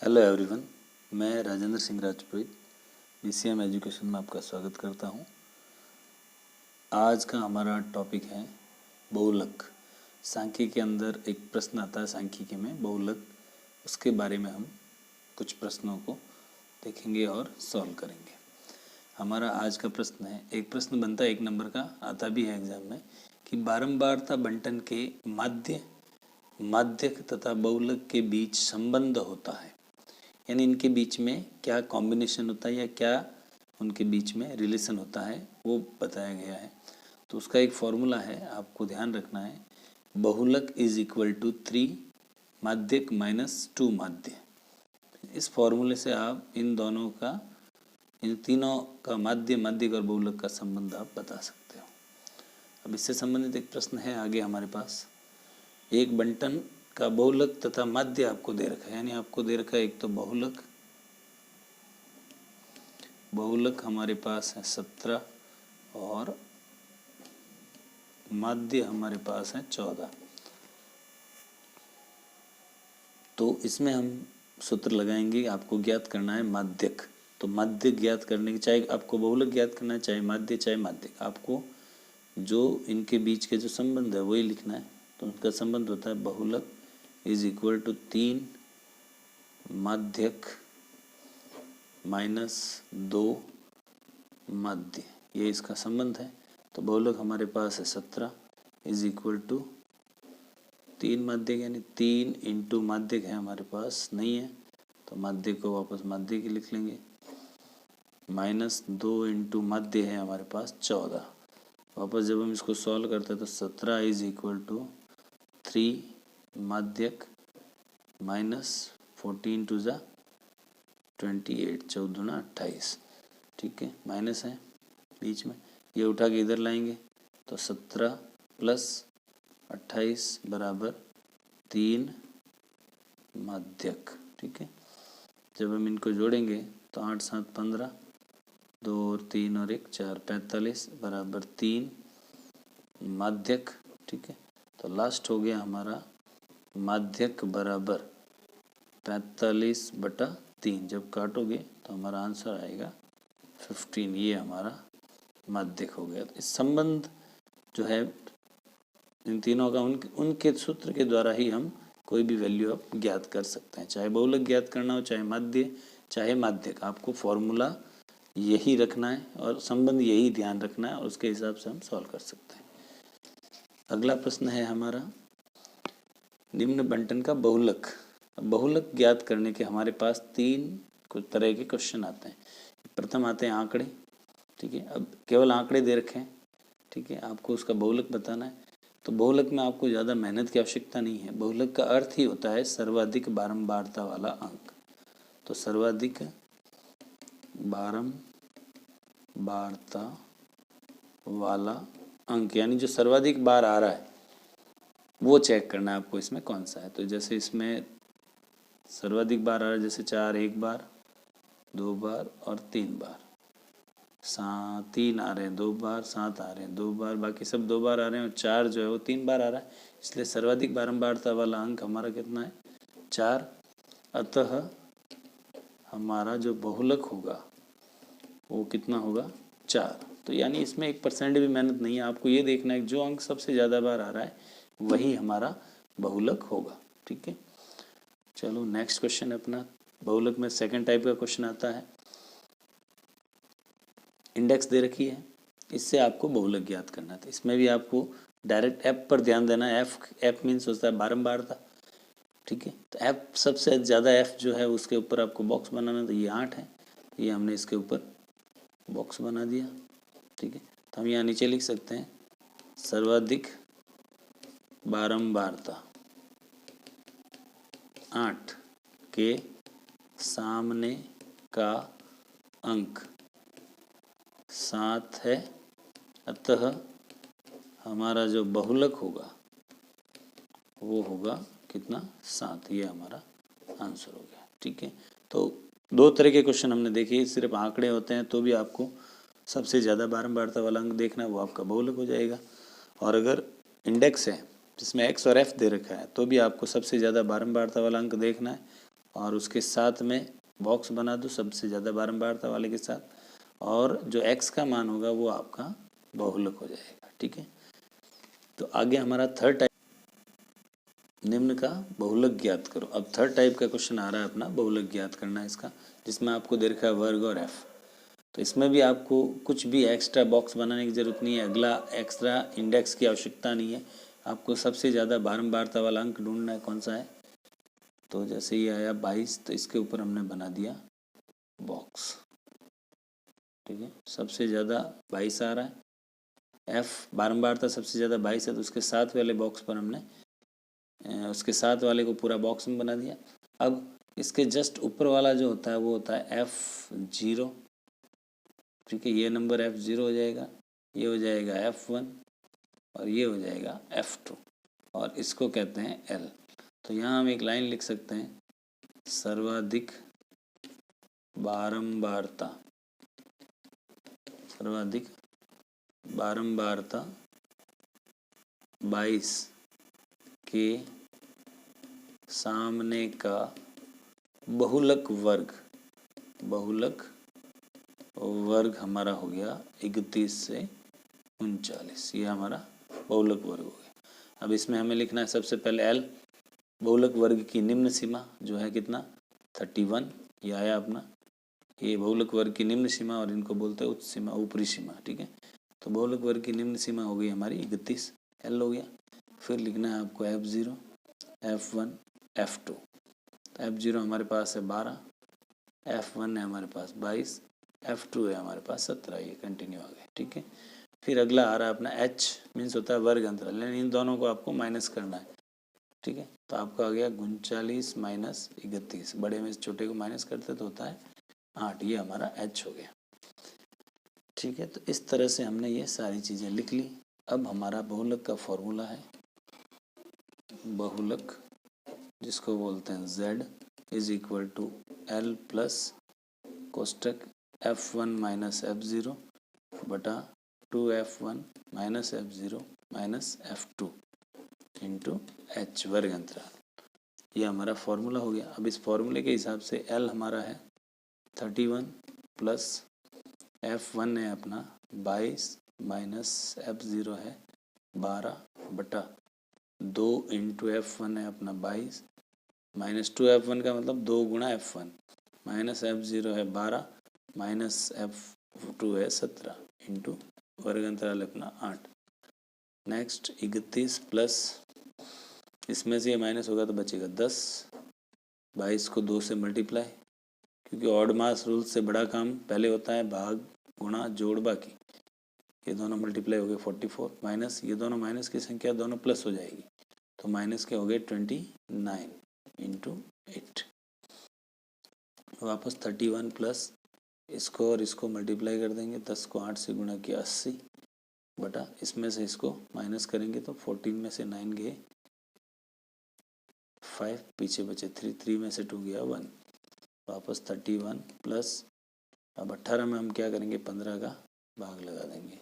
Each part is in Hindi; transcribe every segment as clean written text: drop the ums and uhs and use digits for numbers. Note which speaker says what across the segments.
Speaker 1: हेलो एवरीवन, मैं राजेंद्र सिंह राजपुरोहित बीसीएम एजुकेशन में आपका स्वागत करता हूं। आज का हमारा टॉपिक है बहुलक। सांख्यिकी के अंदर एक प्रश्न आता है, सांख्यिकी में बहुलक, उसके बारे में हम कुछ प्रश्नों को देखेंगे और सॉल्व करेंगे। हमारा आज का प्रश्न है, एक प्रश्न बनता है 1 नंबर का, आता भी है एग्जाम में, कि बारंबारता बंटन के माध्यक तथा बहुलक के बीच संबंध होता है, यानी इनके बीच में क्या कॉम्बिनेशन होता है या क्या उनके बीच में रिलेशन होता है वो बताया गया है। तो उसका एक फॉर्मूला है, आपको ध्यान रखना है। बहुलक इज इक्वल टू 3 माध्यक माइनस 2 माध्य। इस फॉर्मूले से आप इन तीनों का माध्यक और बहुलक का संबंध आप बता सकते हो। अब इससे संबंधित एक प्रश्न है आगे हमारे पास। एक बंटन का बहुलक तथा माध्य आपको दे रखा है, यानी आपको दे रखा है एक तो बहुलक हमारे पास है 17 और माध्य हमारे पास है 14। तो इसमें हम सूत्र लगाएंगे, आपको ज्ञात करना है माध्यक। तो माध्य ज्ञात करने की, चाहे आपको बहुलक ज्ञात करना है, चाहे माध्यक, आपको जो इनके बीच के जो संबंध है वही लिखना है। तो उनका संबंध होता है बहुलक इज इक्वल टू 3 माध्यक माइनस 2 माध्य, ये इसका संबंध है। तो बहुलक हमारे पास है 17 इज इक्वल टू 3 माध्यक, यानी 3 इंटू माध्यक है हमारे पास नहीं है, तो माध्यक को वापस माध्यक ही लिख लेंगे, माइनस 2 इंटू माध्य है हमारे पास 14। वापस जब हम इसको सॉल्व करते हैं तो 17 इज इक्वल टू 3 माध्यक माइनस 14 टू ज़ा 28, 14 28, ठीक है, माइनस है बीच में, ये उठा के इधर लाएंगे तो 17 प्लस 28 बराबर 3 माध्यक, ठीक है। जब हम इनको जोड़ेंगे तो 8 7 15, 2 और 3 और 1 4, 45 बराबर 3 माध्यक, ठीक है। तो लास्ट हो गया हमारा माध्यक बराबर 45/3। जब काटोगे तो हमारा आंसर आएगा 15, ये हमारा माध्यक हो गया। तो इस संबंध जो है इन तीनों का उनके सूत्र के द्वारा ही हम कोई भी वैल्यू आप ज्ञात कर सकते हैं, चाहे बहुलक ज्ञात करना हो, चाहे माध्य, चाहे माध्यक। आपको फॉर्मूला यही रखना है और संबंध यही ध्यान रखना है और उसके हिसाब से हम सॉल्व कर सकते हैं। अगला प्रश्न है हमारा, निम्न बंटन का बहुलक। बहुलक ज्ञात करने के हमारे पास 3 कुछ तरह के क्वेश्चन आते हैं। प्रथम आते हैं आंकड़े, ठीक है। अब केवल आंकड़े दे रखे हैं, ठीक है, आपको उसका बहुलक बताना है। तो बहुलक में आपको ज़्यादा मेहनत की आवश्यकता नहीं है। बहुलक का अर्थ ही होता है सर्वाधिक बारंबारता वाला अंक। तो सर्वाधिक बारंबारता वाला अंक, यानी जो सर्वाधिक बार आ रहा है वो चेक करना है आपको इसमें कौन सा है। तो जैसे इसमें सर्वाधिक बार आ रहा है, जैसे 4 1 बार, 2 बार और 3 बार, 3 आ रहे हैं 2 बार, 7 आ रहे हैं 2 बार, बाकी सब 2 बार आ रहे हैं और 4 जो है वो 3 बार आ रहा है। इसलिए सर्वाधिक बारंबारता वाला अंक हमारा कितना है? 4। अतः हमारा जो बहुलक होगा वो कितना होगा? 4। तो यानी इसमें 1% भी मेहनत नहीं है, आपको ये देखना है जो अंक सबसे ज़्यादा बार आ रहा है वही हमारा बहुलक होगा, ठीक है। चलो नेक्स्ट क्वेश्चन अपना, बहुलक में सेकंड टाइप का क्वेश्चन आता है। इंडेक्स दे रखी है, इससे आपको बहुलक ज्ञात करना था। इसमें भी आपको डायरेक्ट एफ पर ध्यान देना है। एफ मीन्स होता है बारंबारता, ठीक है। तो एफ सबसे ज़्यादा एफ जो है उसके ऊपर आपको बॉक्स बनाना, तो ये 8 है, तो ये हमने इसके ऊपर बॉक्स बना दिया, ठीक है। तो हम यहाँ नीचे लिख सकते हैं सर्वाधिक बारंबारता 8 के सामने का अंक 7 है, अतः हमारा जो बहुलक होगा वो होगा कितना? 7। ये हमारा आंसर हो गया, ठीक है। तो 2 तरह के क्वेश्चन हमने देखे, सिर्फ आंकड़े होते हैं तो भी आपको सबसे ज़्यादा बारंबारता वाला अंक देखना है, वो आपका बहुलक हो जाएगा। और अगर इंडेक्स है जिसमें एक्स और एफ दे रखा है तो भी आपको सबसे ज़्यादा बारंबारता वाला अंक देखना है, और उसके साथ में बॉक्स बना दो सबसे ज़्यादा बारंबारता वाले के साथ, और जो x का मान होगा वो आपका बहुलक हो जाएगा। ठीक है, तो आगे हमारा थर्ड टाइप, निम्न का बहुलक ज्ञात करो। अब थर्ड टाइप का क्वेश्चन आ रहा है अपना, बहुलक ज्ञात करना है इसका, जिसमें आपको दे रखा है वर्ग और f। तो इसमें भी आपको कुछ भी एक्स्ट्रा बॉक्स बनाने की ज़रूरत नहीं है, अगला एक्स्ट्रा इंडेक्स की आवश्यकता नहीं है। आपको सबसे ज़्यादा बारंबारता वाला अंक ढूंढना है, कौन सा है। तो जैसे ये आया 22, तो इसके ऊपर हमने बना दिया बॉक्स। ठीक है, सबसे ज़्यादा 22 आ रहा है, f बारंबारता सबसे ज़्यादा 22 है, तो उसके साथ वाले बॉक्स पर हमने उसके साथ वाले को पूरा बॉक्स में बना दिया। अब इसके जस्ट ऊपर वाला जो होता है वो होता है F0। ठीक है, ये नंबर F0 हो जाएगा, ये हो जाएगा F1 और ये हो जाएगा F2, और इसको कहते हैं L। तो यहाँ हम एक लाइन लिख सकते हैं, सर्वाधिक बारंबारता, सर्वाधिक बारंबारता 22 के सामने का बहुलक वर्ग, बहुलक वर्ग हमारा हो गया 31 से 39। ये हमारा बहुलक वर्ग हो गया। अब इसमें हमें लिखना है सबसे पहले L, बहुलक वर्ग की निम्न सीमा जो है कितना 31, ये आया अपना, ये बहुलक वर्ग की निम्न सीमा, और इनको बोलते हैं उच्च सीमा, ऊपरी सीमा। ठीक है, तो बहुलक वर्ग की निम्न सीमा हो गई हमारी 31, L हो गया। फिर लिखना है आपको F0, F1, F2। F0 हमारे पास है 12, F1 है हमारे पास 22, F2 है हमारे पास 17। ये कंटिन्यू आ गए। ठीक है, फिर अगला आ रहा है अपना H, मीन्स होता है वर्ग अंतराल, लेकिन इन दोनों को आपको माइनस करना है। ठीक है, तो आपका आ गया 39 माइनस 31, बड़े में छोटे को माइनस करते तो होता है 8। ये हमारा H हो गया। ठीक है, तो इस तरह से हमने ये सारी चीज़ें लिख ली। अब हमारा बहुलक का फॉर्मूला है, बहुलक जिसको बोलते हैं Z is equal to L plus कोष्टक F1 माइनस F0 बटा 2F1 minus F0 minus F2 into H वर्ग अंतराल। ये हमारा फॉर्मूला हो गया। अब इस फॉर्मूले के हिसाब से L हमारा है 31 प्लस F1 है अपना 22 माइनस F0 है 12 बटा 2 इंटू F1 है अपना 22 माइनस 2F1 का मतलब 2 गुणा F1 माइनस F0 है 12 माइनस F2 है 17 इंटू वर्ग अंतराल अपना 8। नेक्स्ट 31 प्लस, इसमें से ये माइनस होगा तो बचेगा 10, 22 को 2 से मल्टीप्लाई, क्योंकि ऑड मास रूल से बड़ा काम पहले होता है, भाग गुणा जोड़ बाकी। ये दोनों मल्टीप्लाई हो गए 44 माइनस ये दोनों माइनस की संख्या दोनों प्लस हो जाएगी, तो माइनस के हो गए 29 इंटू 8। वापस 31 प्लस इसको और इसको मल्टीप्लाई कर देंगे, 10 को 8 से गुणा किया 80 बटा इसमें से इसको माइनस करेंगे तो 14 में से 9 गए 5, पीछे बचे 3, 3 में से 2 गया 1, वापस 31 प्लस, अब 18 में हम क्या करेंगे 15 का भाग लगा देंगे,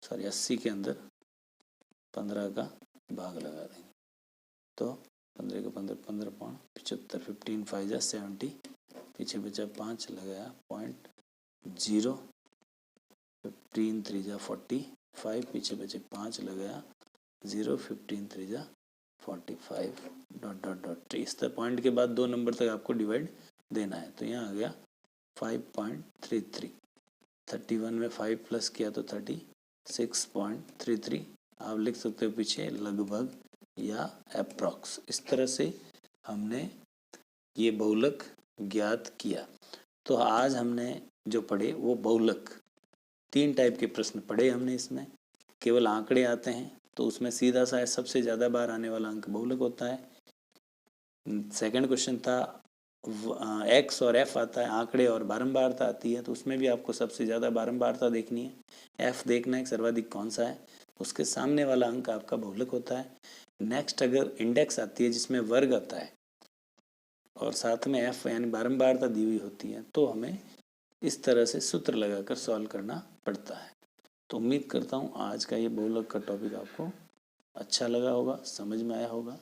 Speaker 1: सॉरी 80 के अंदर 15 का भाग लगा देंगे, तो 15 का 15, 15 पॉइंट 75, 15 5 जा 70, पीछे बचा 5 लगाया 0.0, 15 3 जा 45, पीछे बचे 5 लगाया 0, 15 3 जा 45 डॉट डॉट डॉट। इस तरह पॉइंट के बाद 2 नंबर तक आपको डिवाइड देना है, तो यहाँ आ गया 5.33। 31 में 5 प्लस किया तो 36.33। आप लिख सकते हो पीछे लगभग या अप्रॉक्स। इस तरह से हमने ये बहुलक ज्ञात किया। तो आज हमने जो पढ़े वो बहुलक, 3 टाइप के प्रश्न पढ़े हमने। इसमें केवल आंकड़े आते हैं तो उसमें सीधा सा है, सबसे ज़्यादा बार आने वाला अंक बहुलक होता है। सेकंड क्वेश्चन था एक्स और एफ आता है, आंकड़े और बारंबारता आती है, तो उसमें भी आपको सबसे ज़्यादा बारंबारता देखनी है, एफ देखना है सर्वाधिक कौन सा है, उसके सामने वाला अंक आपका बहुलक होता है। नेक्स्ट अगर इंडेक्स आती है जिसमें वर्ग आता है और साथ में एफ यानी बारंबारता दी हुई होती है, तो हमें इस तरह से सूत्र लगाकर सॉल्व करना पड़ता है। तो उम्मीद करता हूँ आज का ये बहुलक का टॉपिक आपको अच्छा लगा होगा, समझ में आया होगा।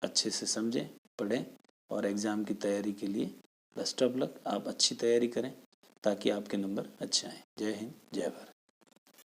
Speaker 1: अच्छे से समझें, पढ़ें और एग्ज़ाम की तैयारी के लिए बेस्ट ऑफ लक। आप अच्छी तैयारी करें ताकि आपके नंबर अच्छे आएँ। जय हिंद, जय भारत।